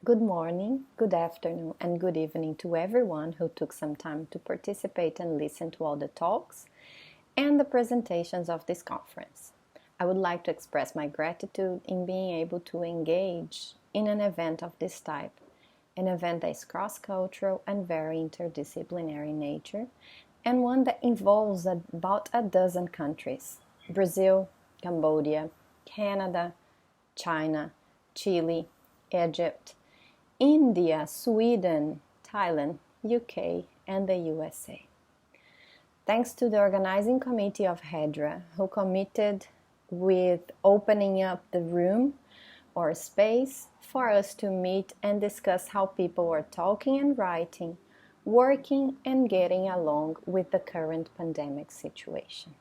Good morning, good afternoon, and good evening to everyone who took some time to participate and listen to all the talks and the presentations of this conference. I would like to express my gratitude in being able to engage in an event of this type, an event that is cross-cultural and very interdisciplinary in nature, and one that involves about a dozen countries: Brazil, Cambodia, Canada, China, Chile, Egypt, India, Sweden, Thailand, UK, and the USA. Thanks to the organizing committee of Hedra, who committed with opening up the room or space for us to meet and discuss how people are talking and writing, working and getting along with the current pandemic situation.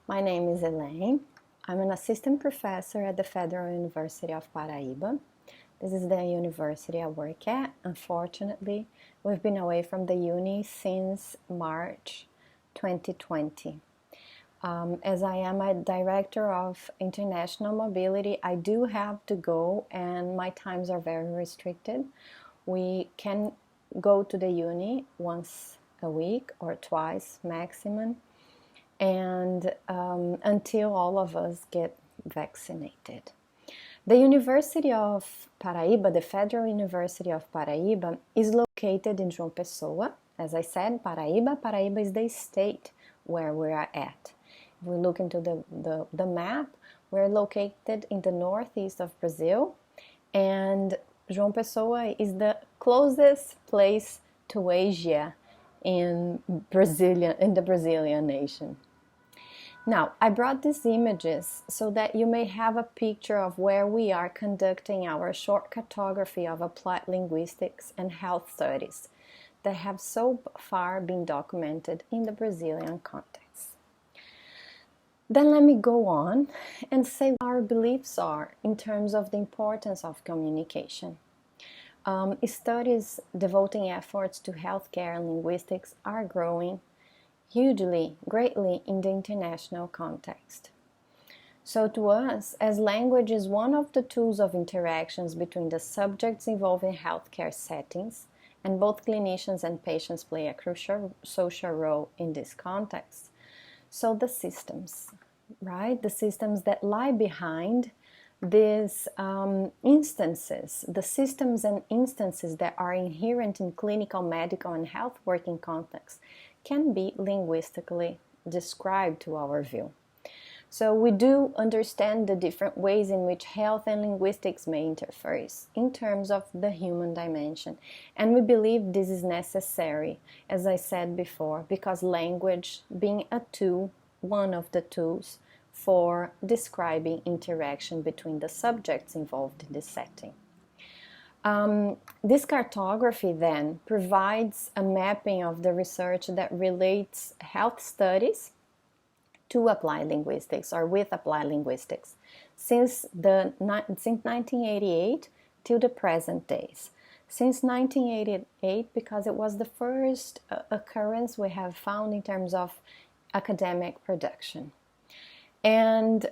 My name is Elaine. I'm an assistant professor at the Federal University of Paraíba. This is the university I work at. Unfortunately, we've been away from the uni since March 2020. As I am a director of international mobility, I do have to go and my times are very restricted. We can go to the uni once a week or twice maximum, and until all of us get vaccinated. The University of Paraíba, the Federal University of Paraíba, is located in João Pessoa. As I said, Paraíba is the state where we are at. If we look into the map, we're located in the northeast of Brazil, and João Pessoa is the closest place to Asia in the Brazilian nation. Now, I brought these images so that you may have a picture of where we are conducting our short cartography of applied linguistics and health studies that have so far been documented in the Brazilian context. Then let me go on and say what our beliefs are in terms of the importance of communication. Studies devoting efforts to healthcare and linguistics are growing hugely, greatly in the international context. So to us, as language is one of the tools of interactions between the subjects involved in healthcare settings, and both clinicians and patients play a crucial social role in this context, so the systems, right? The systems that lie behind these instances, the systems and instances that are inherent in clinical, medical, and health working contexts can be linguistically described to our view. So we do understand the different ways in which health and linguistics may interface in terms of the human dimension. And we believe this is necessary, as I said before, because language being a tool, one of the tools for describing interaction between the subjects involved in this setting. This cartography then provides a mapping of the research that relates health studies to applied linguistics or with applied linguistics since 1988 till the present days. Since 1988, because it was the first occurrence we have found in terms of academic production. And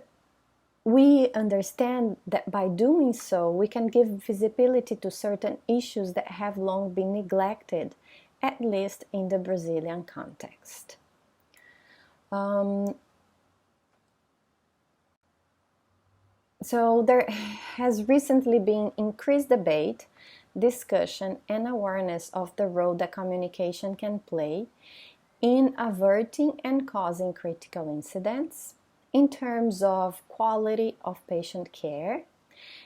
we understand that by doing so, we can give visibility to certain issues that have long been neglected, at least in the Brazilian context. So there has recently been increased debate, discussion, and awareness of the role that communication can play in averting and causing critical incidents, in terms of quality of patient care.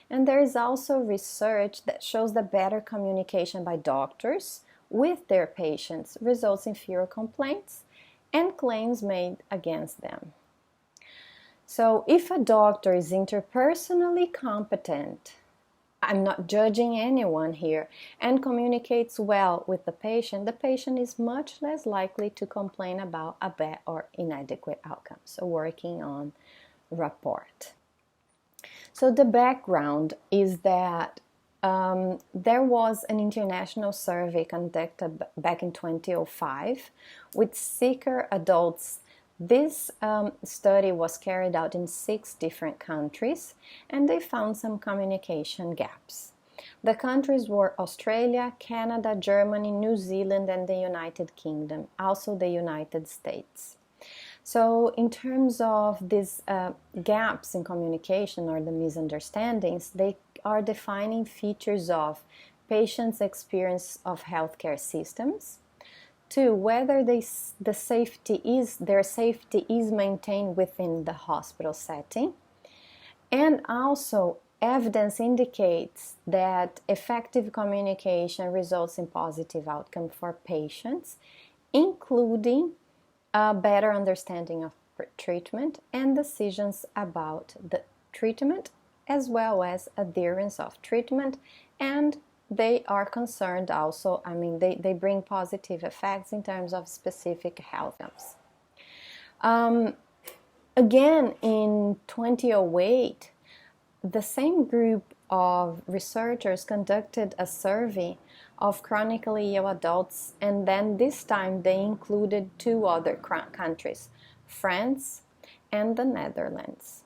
And there is also research that shows that better communication by doctors with their patients results in fewer complaints and claims made against them. So if a doctor is interpersonally competent, I'm not judging anyone here, and communicates well with the patient is much less likely to complain about a bad or inadequate outcome. So working on rapport. So the background is that there was an international survey conducted back in 2005 with seeker adults. This study was carried out in 6 different countries, and they found some communication gaps. The countries were Australia, Canada, Germany, New Zealand, and the United Kingdom, also the United States. So in terms of these gaps in communication or the misunderstandings, they are defining features of patients' experience of healthcare systems. 2, whether their safety is maintained within the hospital setting. And also, evidence indicates that effective communication results in positive outcome for patients, including a better understanding of treatment and decisions about the treatment, as well as adherence of treatment. And they are concerned also, they bring positive effects in terms of specific health outcomes. Again, in 2008, the same group of researchers conducted a survey of chronically ill adults, and then this time they included 2 other countries, France and the Netherlands.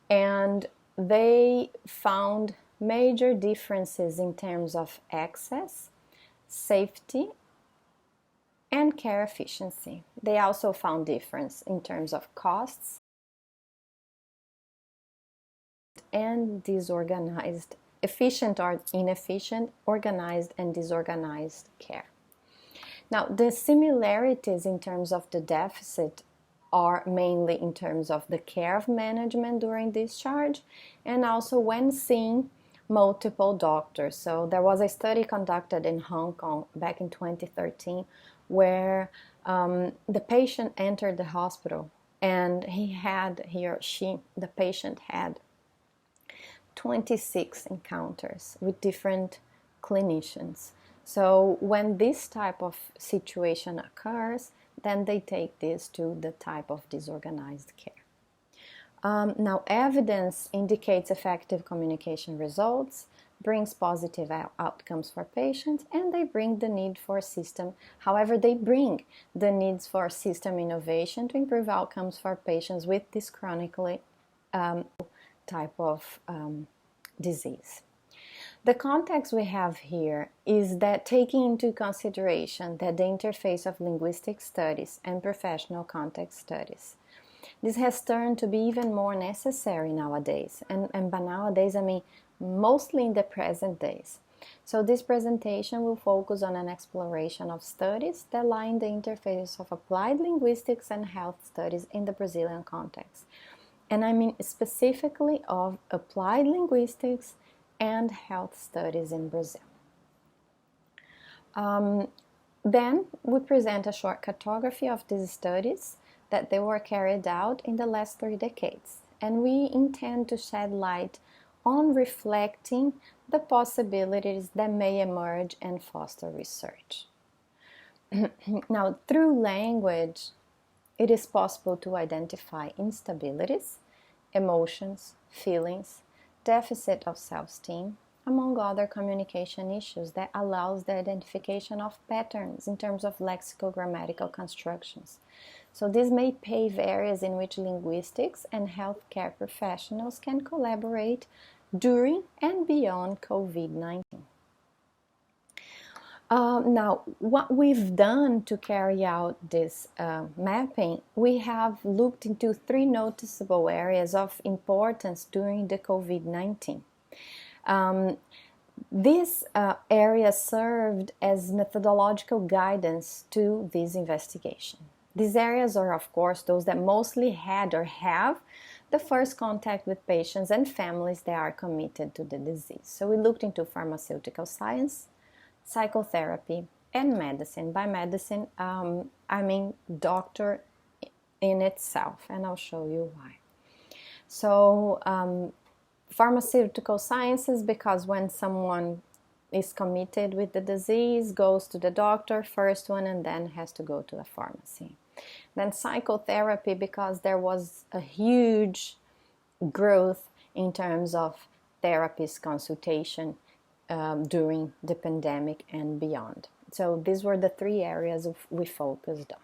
And they found major differences in terms of access, safety, and care efficiency. They also found difference in terms of costs and disorganized, efficient or inefficient, organized and disorganized care. Now, the similarities in terms of the deficit are mainly in terms of the care of management during discharge and also when seeing multiple doctors. So there was a study conducted in Hong Kong back in 2013 where the patient entered the hospital and the patient had 26 encounters with different clinicians. So when this type of situation occurs, then they take this to the type of disorganized care. Now, evidence indicates effective communication results, brings positive outcomes for patients, and they bring the need for system. However, they bring the needs for system innovation to improve outcomes for patients with this chronically type of disease. The context we have here is that taking into consideration that the interface of linguistic studies and professional context studies, this has turned to be even more necessary nowadays. And by nowadays, I mean mostly in the present days. So this presentation will focus on an exploration of studies that lie in the interface of applied linguistics and health studies in the Brazilian context. And I mean specifically of applied linguistics and health studies in Brazil. Then we present a short cartography of these studies that they were carried out in the last 3 decades. And we intend to shed light on reflecting the possibilities that may emerge and foster research. Now, through language, it is possible to identify instabilities, emotions, feelings, deficit of self-esteem, among other communication issues that allows the identification of patterns in terms of lexicogrammatical constructions. So this may pave areas in which linguistics and healthcare professionals can collaborate during and beyond COVID-19. Now, what we've done to carry out this mapping, we have looked into 3 noticeable areas of importance during the COVID-19. This area served as methodological guidance to this investigation. These areas are, of course, those that mostly had or have the first contact with patients and families that are committed to the disease. So we looked into pharmaceutical science, psychotherapy, and medicine. By medicine, I mean doctor in itself, and I'll show you why. So, pharmaceutical sciences, because when someone is committed with the disease, goes to the doctor, first one, and then has to go to the pharmacy. Then psychotherapy, because there was a huge growth in terms of therapist consultation during the pandemic and beyond. So these were the 3 areas we focused on.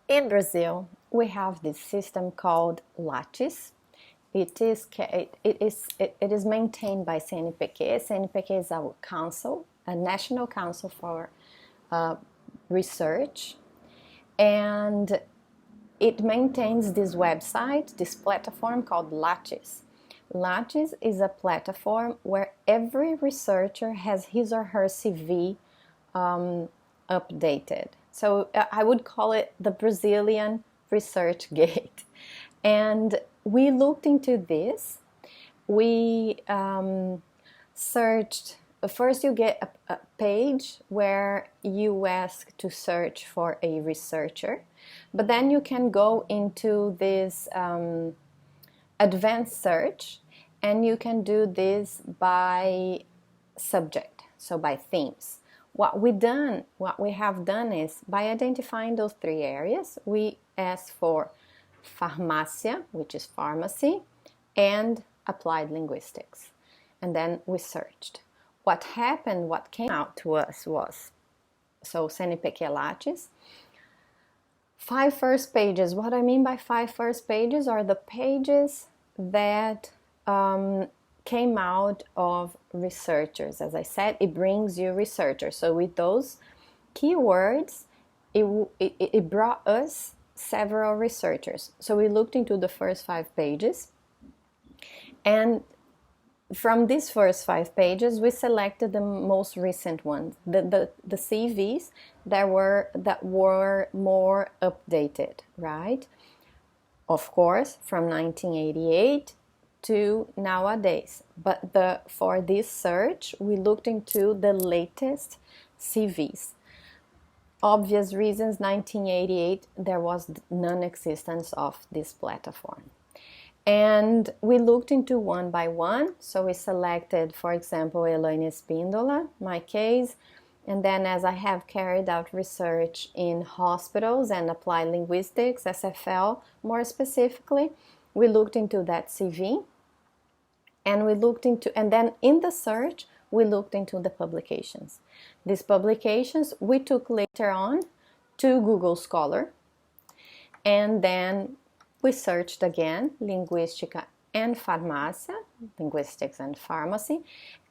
In Brazil, we have this system called Lattes. It is maintained by CNPq. CNPq is our council, a national council for research, and it maintains this website, this platform called Lattes. Lattes is a platform where every researcher has his or her CV updated. So I would call it the Brazilian Research Gate. And we looked into this. We searched. First, you get a page where you ask to search for a researcher, but then you can go into this advanced search, and you can do this by subject, so by themes. What we have done is, by identifying those three areas, we ask for farmácia, which is pharmacy, and applied linguistics. And then we searched. What happened, what came out to us was, so CNPq Lattes, 5 first pages. What I mean by 5 first pages are the pages that came out of researchers. As I said, it brings you researchers. So with those keywords, it brought us several researchers. So we looked into the first 5 pages, and from these first 5 pages, we selected the most recent ones, the CVs that were more updated, right? Of course, from 1988 to nowadays. But for this search, we looked into the latest CVs. Obvious reasons, 1988, there was non-existence of this platform. And we looked into one by one. So we selected, for example, Elaine Espindola, my case. And then, as I have carried out research in hospitals and applied linguistics, SFL more specifically, we looked into that CV. And then in the search, we looked into the publications. These publications we took later on to Google Scholar. And then we searched again, Linguística and Farmácia, Linguistics and Pharmacy,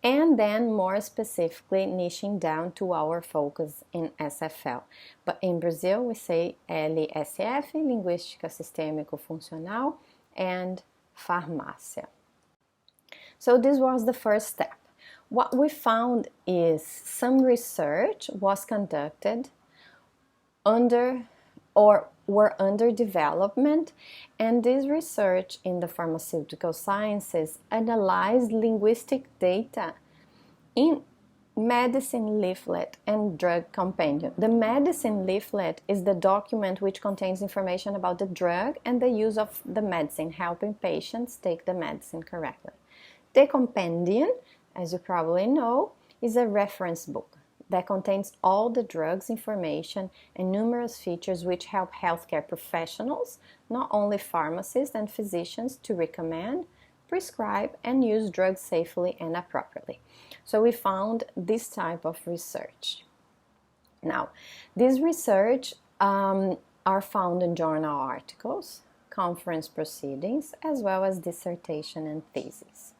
and then more specifically niching down to our focus in SFL. But in Brazil, we say LSF, Linguística Sistêmico-Funcional, and Farmácia. So this was the first step. What we found is some research was conducted were under development, and this research in the pharmaceutical sciences analyzed linguistic data in medicine leaflet and drug compendium. The medicine leaflet is the document which contains information about the drug and the use of the medicine, helping patients take the medicine correctly. The compendium, as you probably know, is a reference book that contains all the drugs information and numerous features which help healthcare professionals, not only pharmacists and physicians, to recommend, prescribe, and use drugs safely and appropriately. So we found this type of research. Now, this research are found in journal articles, conference proceedings, as well as dissertation and thesis.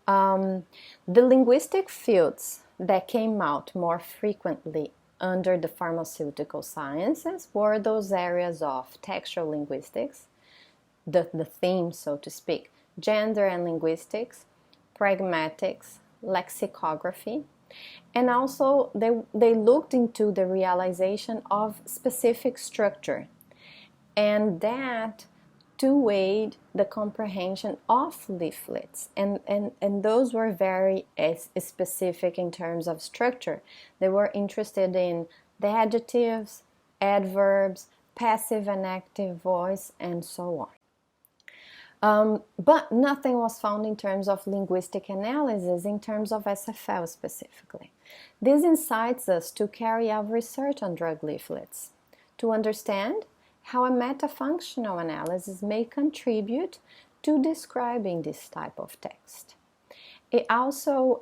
The linguistic fields that came out more frequently under the pharmaceutical sciences were those areas of textual linguistics, the theme, so to speak, gender and linguistics, pragmatics, lexicography, and also they looked into the realization of specific structure, and that to aid the comprehension of leaflets, and those were very specific in terms of structure. They were interested in the adjectives, adverbs, passive and active voice, and so on. But nothing was found in terms of linguistic analysis, in terms of SFL specifically. This incites us to carry out research on drug leaflets, to understand how a metafunctional analysis may contribute to describing this type of text. It also,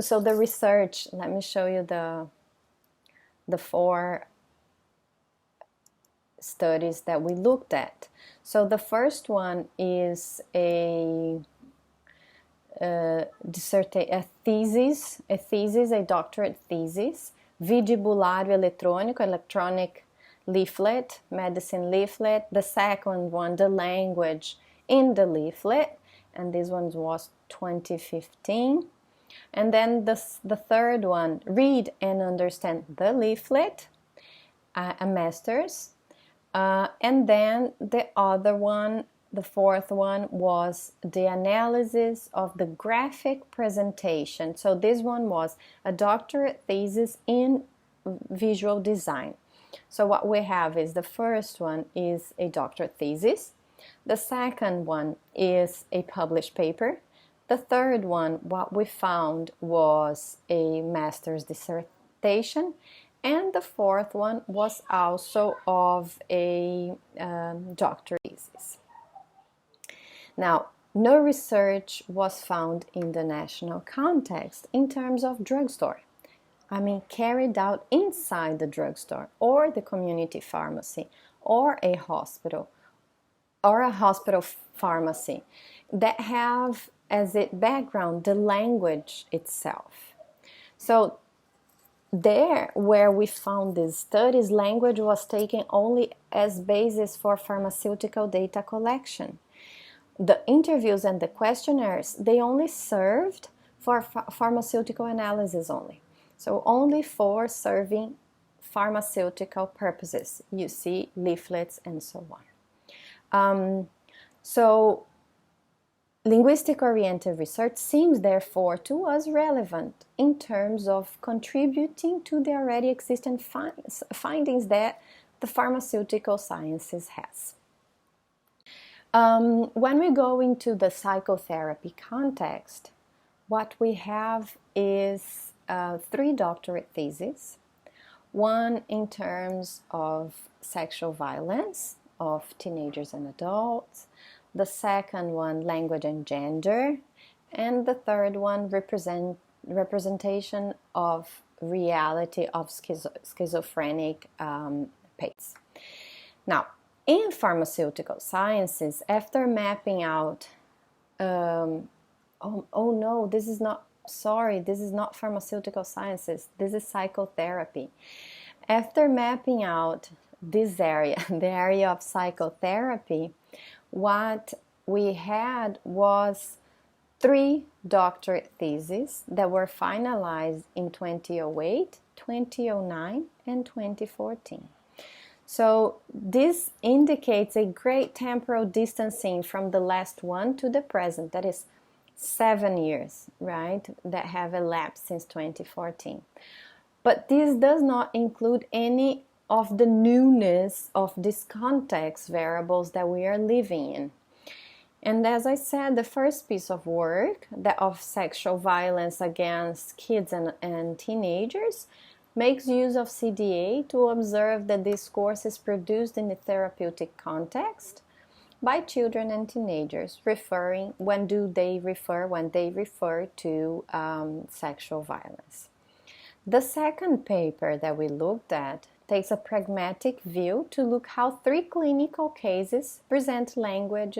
so the research, let me show you the 4 studies that we looked at. So the first one is a doctorate thesis, vestibulário eletrônico, electronic leaflet, medicine leaflet. The second one, the language in the leaflet, and this one was 2015. And then the third one, read and understand the leaflet, a master's. And then the other one, the fourth one, was the analysis of the graphic presentation. So this one was a doctorate thesis in visual design. So what we have is the first one is a doctorate thesis. The second one is a published paper. The third one, what we found was a master's dissertation. And the fourth one was also of a doctorate thesis. Now, no research was found in the national context in terms of drugstore. I mean, carried out inside the drugstore or the community pharmacy or a hospital pharmacy that have as its background the language itself. So there where we found these studies, language was taken only as basis for pharmaceutical data collection. The interviews and the questionnaires, they only served for pharmaceutical analysis only. So only for serving pharmaceutical purposes. You see leaflets and so on. So linguistic-oriented research seems therefore to us relevant in terms of contributing to the already existing findings that the pharmaceutical sciences has. When we go into the psychotherapy context, what we have is 3 doctorate theses, one in terms of sexual violence of teenagers and adults, the second one, language and gender, and the third one, representation of reality of schizophrenic patients. Now, in pharmaceutical sciences, after mapping out, this is not pharmaceutical sciences, this is psychotherapy. After mapping out this area, the area of psychotherapy, what we had was 3 doctorate theses that were finalized in 2008, 2009, and 2014. So this indicates a great temporal distancing from the last one to the present, that is 7 years, right, that have elapsed since 2014. But this does not include any of the newness of these context variables that we are living in. And as I said, the first piece of work, that of sexual violence against kids and teenagers, makes use of CDA to observe that discourse is produced in the therapeutic context by children and teenagers, when they refer to sexual violence. The second paper that we looked at takes a pragmatic view to look how 3 clinical cases present language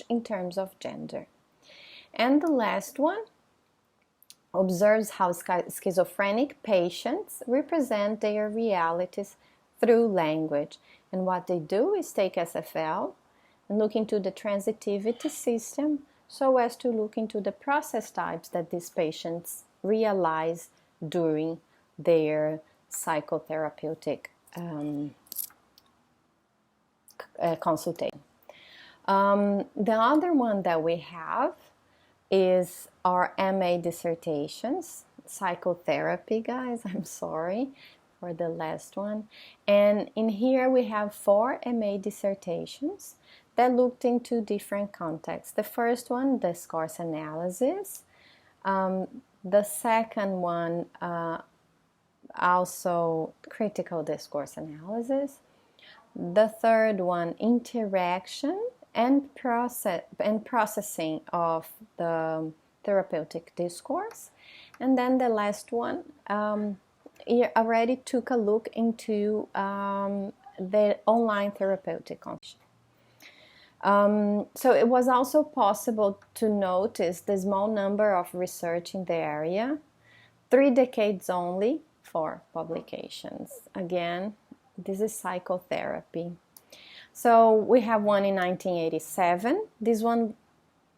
in terms of gender. And the last one observes how schizophrenic patients represent their realities through language. And what they do is take SFL and look into the transitivity system so as to look into the process types that these patients realize during their psychotherapeutic consultation. The other one that we have is our MA dissertations, psychotherapy, guys, I'm sorry for the last one. And in here we have 4 MA dissertations that looked into different contexts. The first one, discourse analysis. The second one, also critical discourse analysis. The third one, interaction and processing of the therapeutic discourse. And then the last one already took a look into the online therapeutic consultation. So it was also possible to notice the small number of research in the area, 3 decades only for publications. Again, this is psychotherapy. So we have one in 1987. This one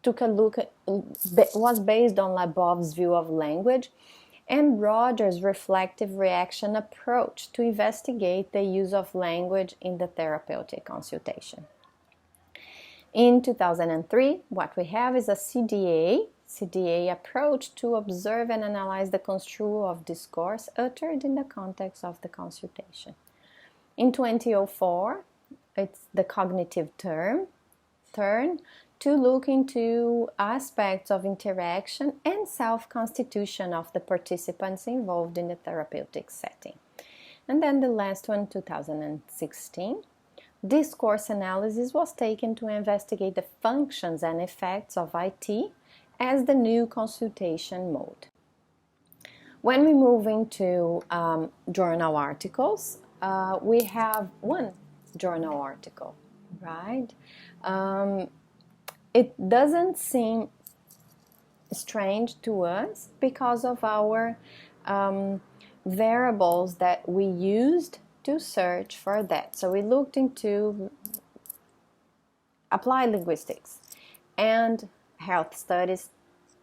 took a look at, was based on Labov's view of language and Rogers' reflective reaction approach to investigate the use of language in the therapeutic consultation. In 2003, what we have is a CDA approach to observe and analyze the construal of discourse uttered in the context of the consultation. In 2004, it's the cognitive turn to look into aspects of interaction and self-constitution of the participants involved in the therapeutic setting. And then the last one, 2016, discourse analysis was taken to investigate the functions and effects of IT as the new consultation mode. When we move into journal articles, we have one journal article, right? It doesn't seem strange to us because of our variables that we used to search for that. So we looked into applied linguistics and health studies.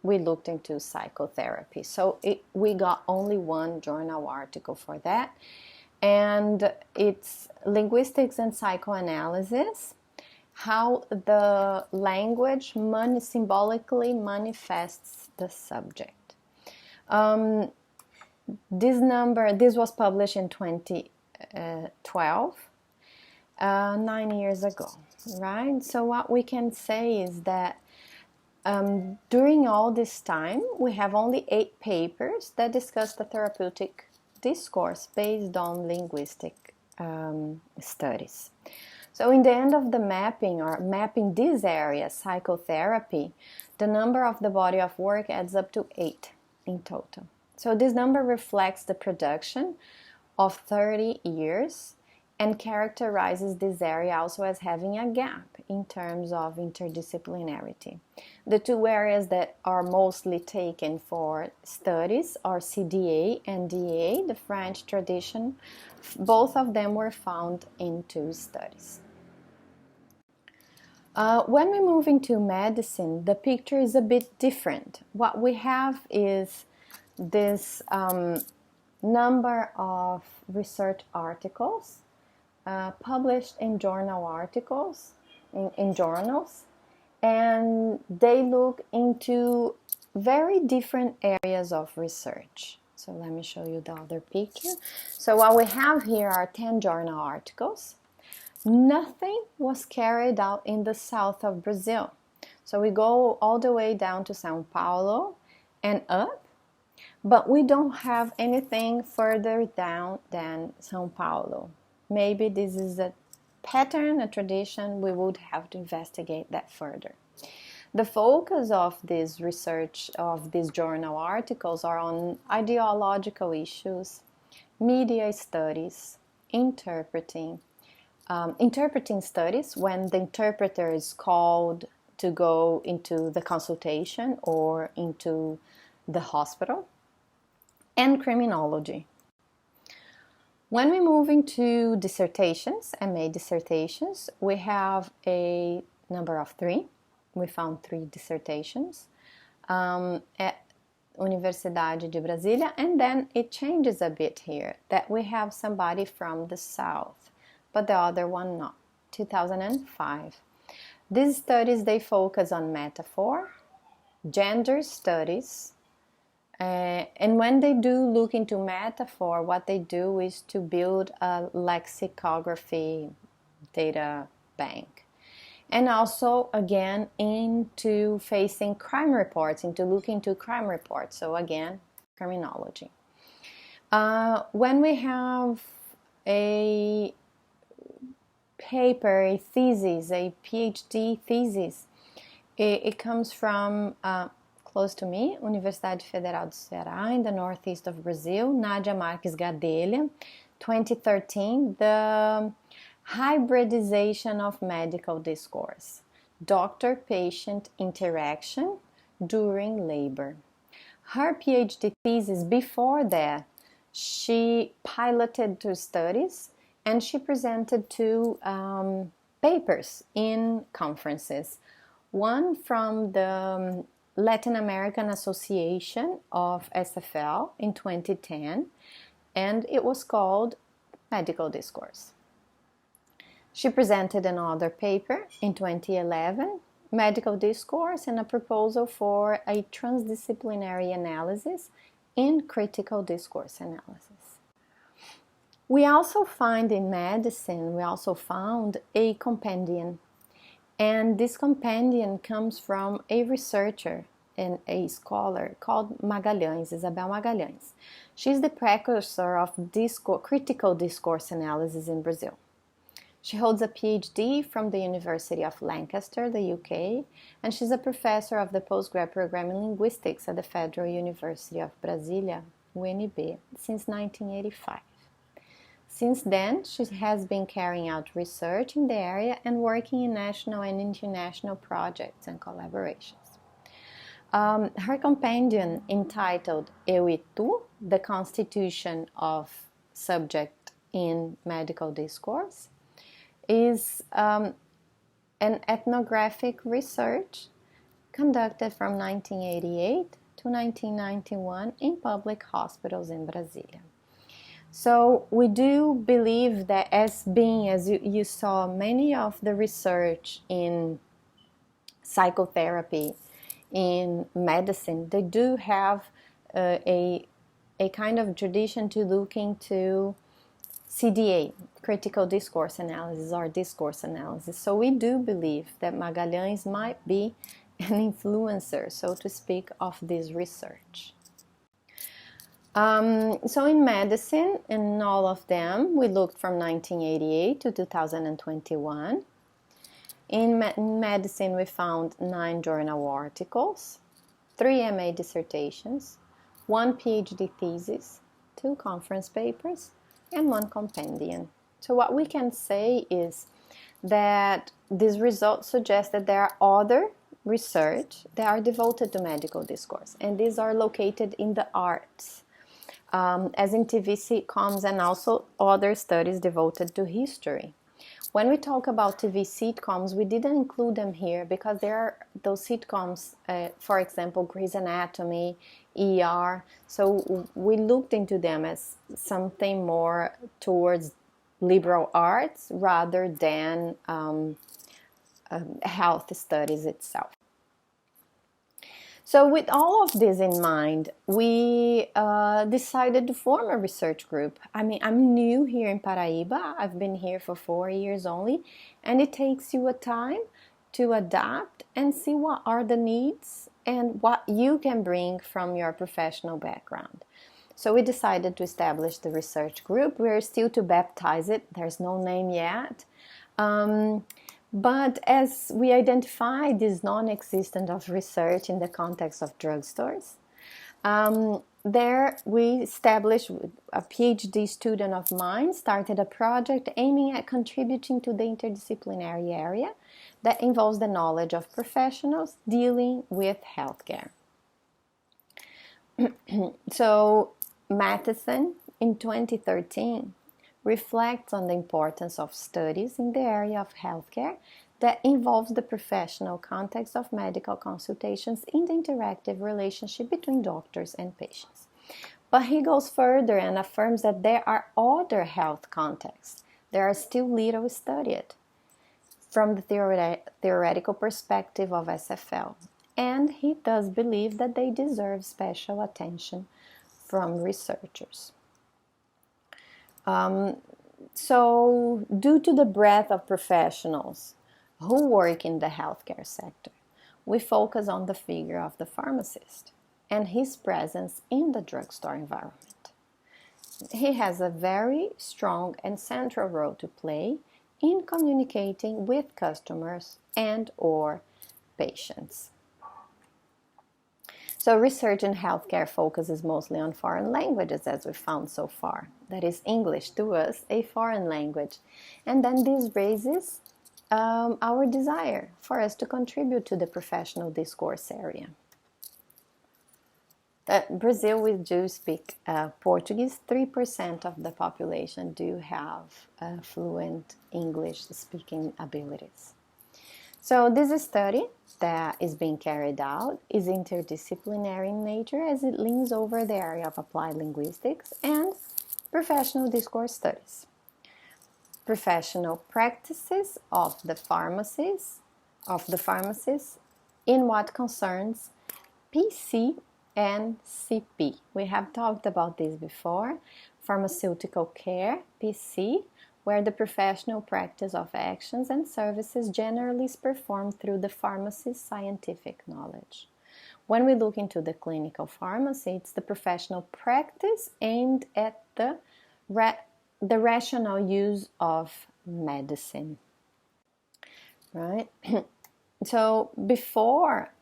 We looked into psychotherapy. So we got only one journal article for that. And it's linguistics and psychoanalysis, how the language symbolically manifests the subject. This was published in 2012, 9 years ago, right? So what we can say is that during all this time, we have only 8 papers that discuss the therapeutic discourse based on linguistic studies. So in the end of the mapping this area, psychotherapy, the number of the body of work adds up to 8 in total. So this number reflects the production of 30 years and characterizes this area also as having a gap in terms of interdisciplinarity. The 2 areas that are mostly taken for studies are CDA and DA, the French tradition. Both of them were found in 2 studies. When we move into medicine, the picture is a bit different. What we have is this number of research articles published in journal articles, in journals, and they look into very different areas of research. So let me show you the other picture. So what we have here are 10 journal articles. Nothing was carried out in the south of Brazil. So we go all the way down to São Paulo and up, but we don't have anything further down than São Paulo. Maybe this is a pattern, a tradition. We would have to investigate that further. The focus of this research, of these journal articles, are on ideological issues, media studies, interpreting studies when the interpreter is called to go into the consultation or into the hospital, and criminology. When we move into dissertations, MA dissertations, we have a number of 3. We found 3 dissertations at Universidade de Brasília, and then it changes a bit here, that we have somebody from the south, but the other one not, 2005. These studies, they focus on metaphor, gender studies, and when they do look into metaphor, what they do is to build a lexicography data bank. And also, again, into facing crime reports, into looking into crime reports. So again, criminology. When we have a paper, a thesis, a PhD thesis, it comes from close to me, Universidade Federal do Ceará, in the northeast of Brazil, Nádia Marques Gadelha, 2013. The Hybridization of medical discourse, doctor-patient interaction during labor. Her PhD thesis before that, she piloted 2 studies and she presented 2 papers in conferences. One from the Latin American Association of SFL in 2010, and it was called Medical Discourse. She presented another paper in 2011, Medical Discourse, and a proposal for a transdisciplinary analysis in critical discourse analysis. We also find in medicine, we also found a compendium. And this compendium comes from a researcher and a scholar called Magalhães, Isabel Magalhães. She's the precursor of critical discourse analysis in Brazil. She holds a PhD from the University of Lancaster, the UK, and she's a professor of the postgrad program in linguistics at the Federal University of Brasília, UNB, since 1985. Since then, she has been carrying out research in the area and working in national and international projects and collaborations. Her compendium, entitled Eu e Tu, The Constitution of Subject in Medical Discourse, is an ethnographic research conducted from 1988 to 1991 in public hospitals in Brasília. So we do believe that as you saw, many of the research in psychotherapy, in medicine, they do have a kind of tradition to look into CDA, critical discourse analysis or discourse analysis. So we do believe that Magalhães might be an influencer, so to speak, of this research. So in medicine, in all of them, we looked from 1988 to 2021. In medicine, we found 9 journal articles, 3 MA dissertations, 1 PhD thesis, 2 conference papers, and 1 compendium. So what we can say is that these results suggest that there are other research that are devoted to medical discourse, and these are located in the arts, as in TV sitcoms and also other studies devoted to history. When we talk about TV sitcoms, we didn't include them here because there are those sitcoms, for example, Grey's Anatomy, ER. So we looked into them as something more towards liberal arts rather than health studies itself. So with all of this in mind, we decided to form a research group. I mean, I'm new here in Paraíba. I've been here for 4 years only, and it takes you a time to adapt and see what are the needs and what you can bring from your professional background. So we decided to establish the research group. We're still to baptize it. There's no name yet. But as we identify this non-existence of research in the context of drugstores, there we established, a PhD student of mine started a project aiming at contributing to the interdisciplinary area that involves the knowledge of professionals dealing with healthcare. So Matheson in 2013 reflects on the importance of studies in the area of healthcare that involves the professional context of medical consultations in the interactive relationship between doctors and patients. But he goes further and affirms that there are other health contexts that are still little studied from the theoretical perspective of SFL, and he does believe that they deserve special attention from researchers. So, due to the breadth of professionals who work in the healthcare sector, we focus on the figure of the pharmacist and his presence in the drugstore environment. He has a very strong and central role to play in communicating with customers and/or patients. So research in healthcare focuses mostly on foreign languages, as we found so far. That is English to us, a foreign language. And then this raises our desire for us to contribute to the professional discourse area. Brazil, we do speak Portuguese. 3% of the population do have fluent English speaking abilities. So this study that is being carried out is interdisciplinary in nature, as it leans over the area of applied linguistics and professional discourse studies. Professional practices of the pharmacists in what concerns PC and CP. We have talked about this before. Pharmaceutical care, PC, where the professional practice of actions and services generally is performed through the pharmacist's scientific knowledge. When we look into the clinical pharmacy, it's the professional practice aimed at the rational use of medicine, right? So before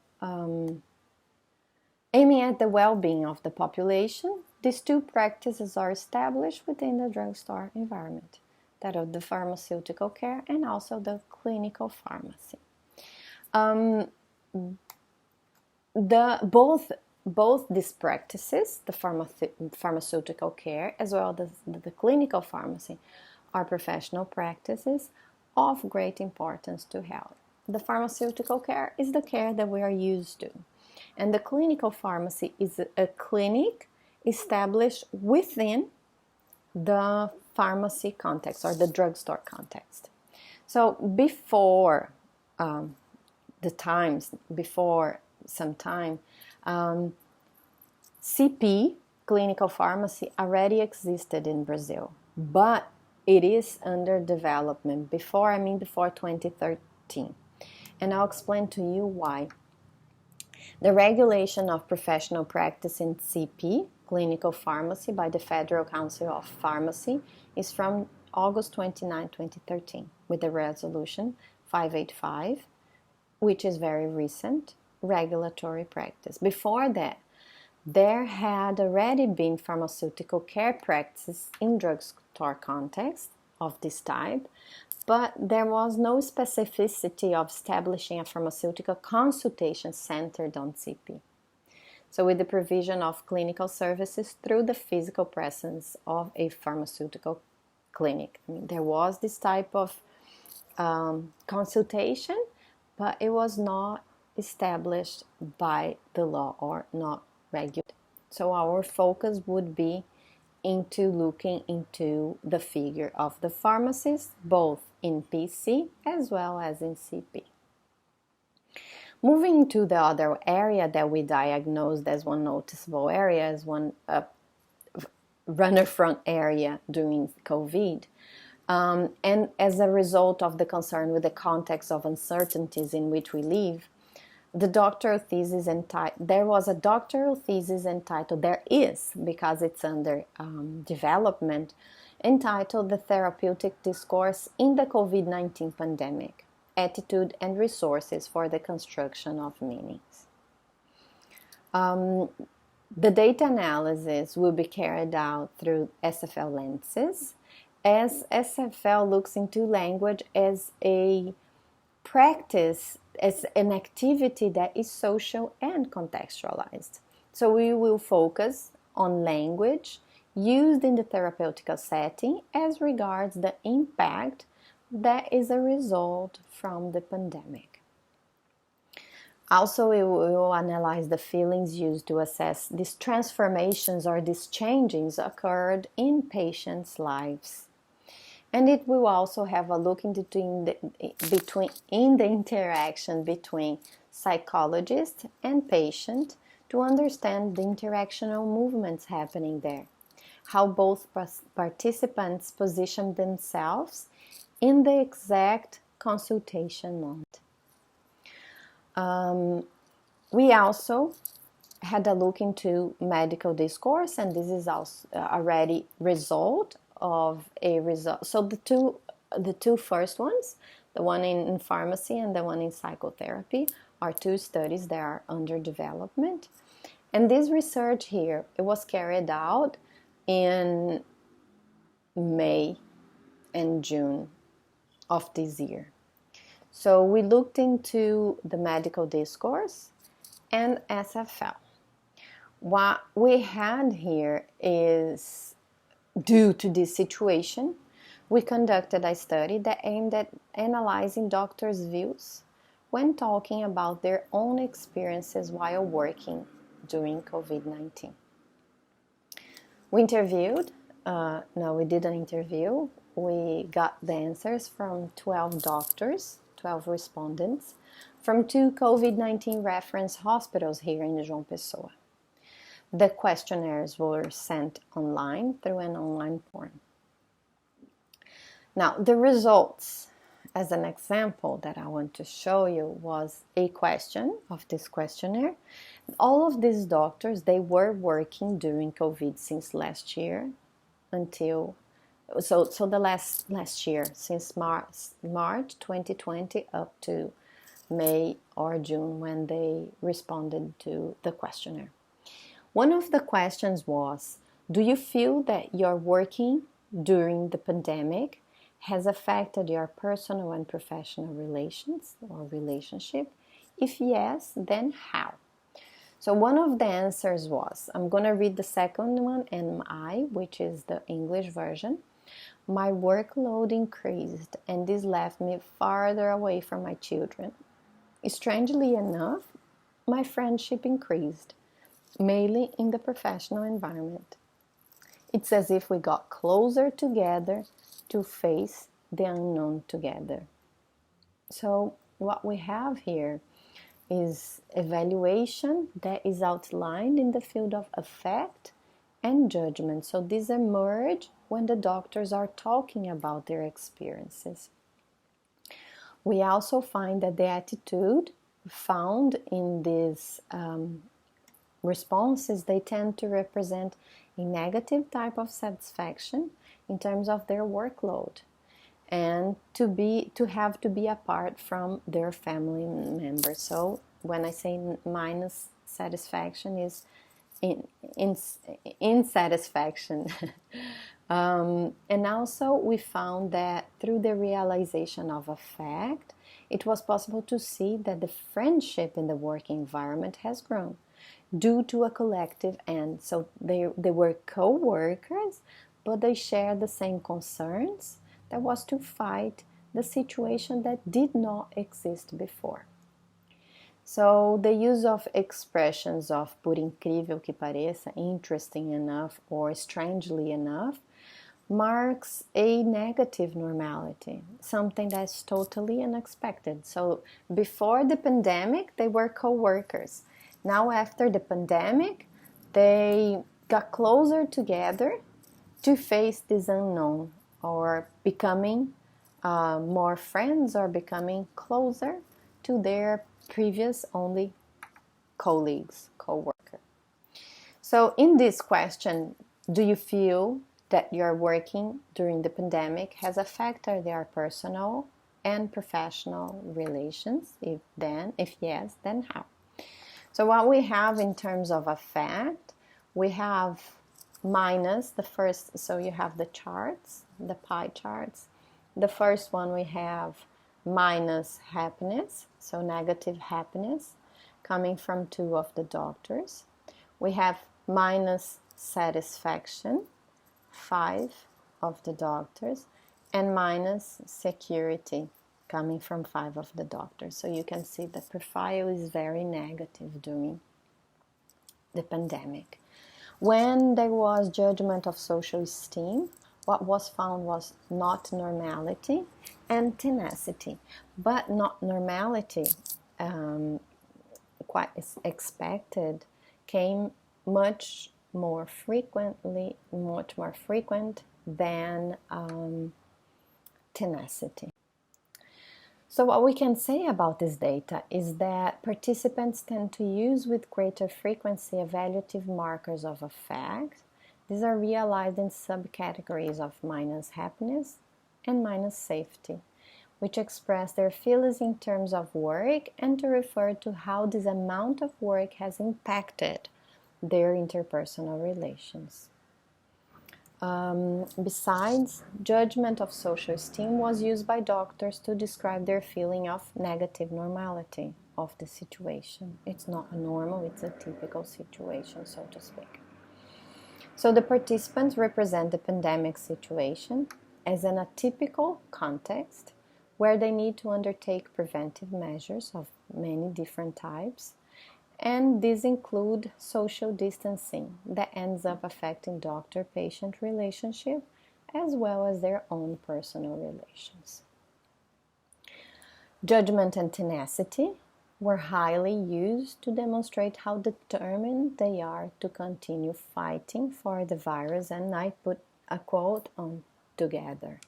aiming at the well-being of the population, these two practices are established within the drugstore environment, that of the pharmaceutical care and also the clinical pharmacy. Both these practices, the pharmaceutical care as well as the clinical pharmacy, are professional practices of great importance to health. The pharmaceutical care is the care that we are used to, and the clinical pharmacy is a clinic established within the pharmacy context or the drugstore context. So before some time, CP, clinical pharmacy, already existed in Brazil, but it is under development before 2013. And I'll explain to you why. The regulation of professional practice in CP, clinical pharmacy, by the Federal Council of Pharmacy is from August 29, 2013, with the resolution 585, which is very recent, regulatory practice. Before that, there had already been pharmaceutical care practices in drugstore context of this type, but there was no specificity of establishing a pharmaceutical consultation centered on CP. So with the provision of clinical services through the physical presence of a pharmaceutical clinic. There was this type of consultation, but it was not established by the law or not regulated. So our focus would be into looking into the figure of the pharmacist, both in PC as well as in CP. Moving to the other area that we diagnosed as one noticeable area, as one runner front area during COVID, and as a result of the concern with the context of uncertainties in which we live, there was a doctoral thesis entitled, there is, because it's under development, entitled The Therapeutic Discourse in the COVID-19 Pandemic, Attitude and Resources for the Construction of Meanings. The data analysis will be carried out through SFL lenses, as SFL looks into language as a practice, as an activity that is social and contextualized. So we will focus on language used in the therapeutical setting as regards the impact that is a result from the pandemic. Also, we will analyze the feelings used to assess these transformations or these changes occurred in patients' lives. And it will also have a look in the interaction between psychologist and patient to understand the interactional movements happening there, how both participants position themselves in the exact consultation moment. We also had a look into medical discourse, and this is also already result of a result. So the two first ones, the one in pharmacy and the one in psychotherapy, are two studies that are under development. And this research here, it was carried out in May and June of this year. So we looked into the medical discourse and SFL. What we had here is, due to this situation, we conducted a study that aimed at analyzing doctors' views when talking about their own experiences while working during COVID-19. We interviewed, we did an interview. We got the answers from 12 doctors, 12 respondents, from 2 COVID-19 reference hospitals here in João Pessoa. The questionnaires were sent online through an online form. Now, the results, as an example that I want to show you, was a question of this questionnaire. All of these doctors, they were working during COVID since last year until, so the last year, since March 2020 up to May or June when they responded to the questionnaire. One of the questions was, do you feel that your working during the pandemic has affected your personal and professional relations or relationship? If yes, then how? So one of the answers was, I'm going to read the second one, which is the English version. My workload increased and this left me farther away from my children. Strangely enough, my friendship increased, mainly in the professional environment. It's as if we got closer together to face the unknown together. So what we have here is evaluation that is outlined in the field of affect and judgment. So these emerge when the doctors are talking about their experiences. We also find that the attitude found in these responses, they tend to represent a negative type of satisfaction in terms of their workload, and to have to be apart from their family members. So when I say minus satisfaction is insatisfaction. And also we found that through the realization of affect, it was possible to see that the friendship in the work environment has grown due to a collective end. So they were co-workers, but they shared the same concerns. That was to fight the situation that did not exist before. So the use of expressions of por incrível que pareça, interesting enough, or strangely enough, marks a negative normality, something that's totally unexpected. So before the pandemic, they were co-workers. Now after the pandemic, they got closer together to face this unknown, or becoming more friends, or becoming closer to their previous only colleagues, co-worker. So in this question, do you feel that your working during the pandemic has affected their personal and professional relations? If yes, then how? So what we have in terms of affect, we have minus the first, so you have the charts, the pie charts. The first one we have minus happiness, so negative happiness, coming from 2 of the doctors. We have minus satisfaction, 5 of the doctors, and minus security, coming from 5 of the doctors. So you can see the profile is very negative during the pandemic. When there was judgment of social esteem, what was found was not normality and tenacity, but not normality, quite expected, came much more frequent than tenacity. So what we can say about this data is that participants tend to use with greater frequency evaluative markers of affect. These are realized in subcategories of minus happiness and minus safety, which express their feelings in terms of work and to refer to how this amount of work has impacted their interpersonal relations. Besides, judgment of social esteem was used by doctors to describe their feeling of negative normality of the situation. It's not a normal, it's a typical situation, so to speak. So the participants represent the pandemic situation as an atypical context where they need to undertake preventive measures of many different types, and these include social distancing that ends up affecting doctor-patient relationship as well as their own personal relations. Judgment and tenacity were highly used to demonstrate how determined they are to continue fighting for the virus, and I put a quote on together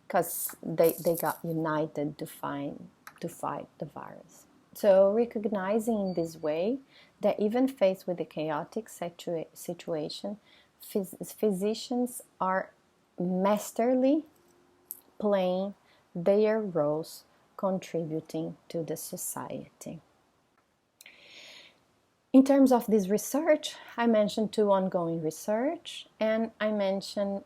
because they got united to fight the virus. So recognizing in this way that even faced with a chaotic situation, physicians are masterly playing their roles, contributing to the society. In terms of this research, I mentioned 2 ongoing research, and I mentioned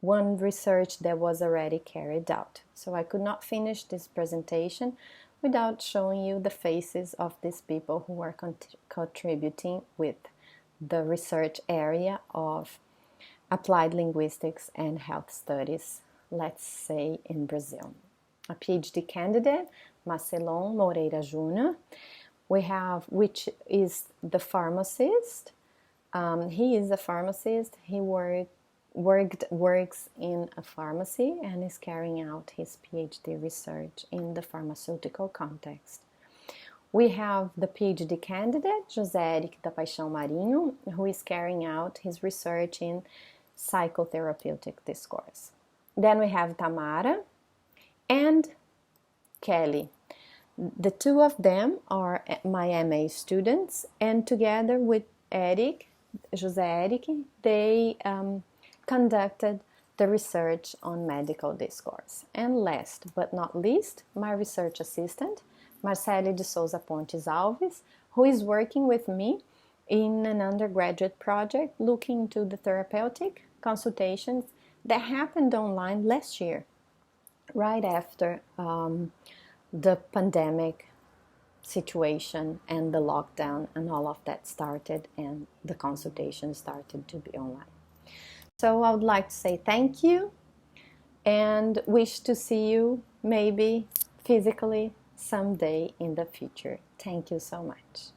one research that was already carried out. So I could not finish this presentation without showing you the faces of these people who are contributing with the research area of applied linguistics and health studies, let's say in Brazil. A PhD candidate, Marcelon Moreira Jr., we have, which is the pharmacist. He is a pharmacist. He works in a pharmacy and is carrying out his PhD research in the pharmaceutical context. We have the PhD candidate, José Eric da Paixão Marinho, who is carrying out his research in psychotherapeutic discourse. Then we have Tamara and Kelly. The 2 of them are my MA students, and together with Eric, José Eric, they conducted the research on medical discourse. And last but not least, my research assistant, Marcele de Souza Pontes Alves, who is working with me in an undergraduate project looking into the therapeutic consultations that happened online last year, right after the pandemic situation and the lockdown and all of that started, and the consultation started to be online. So I would like to say thank you and wish to see you maybe physically someday in the future. Thank you so much.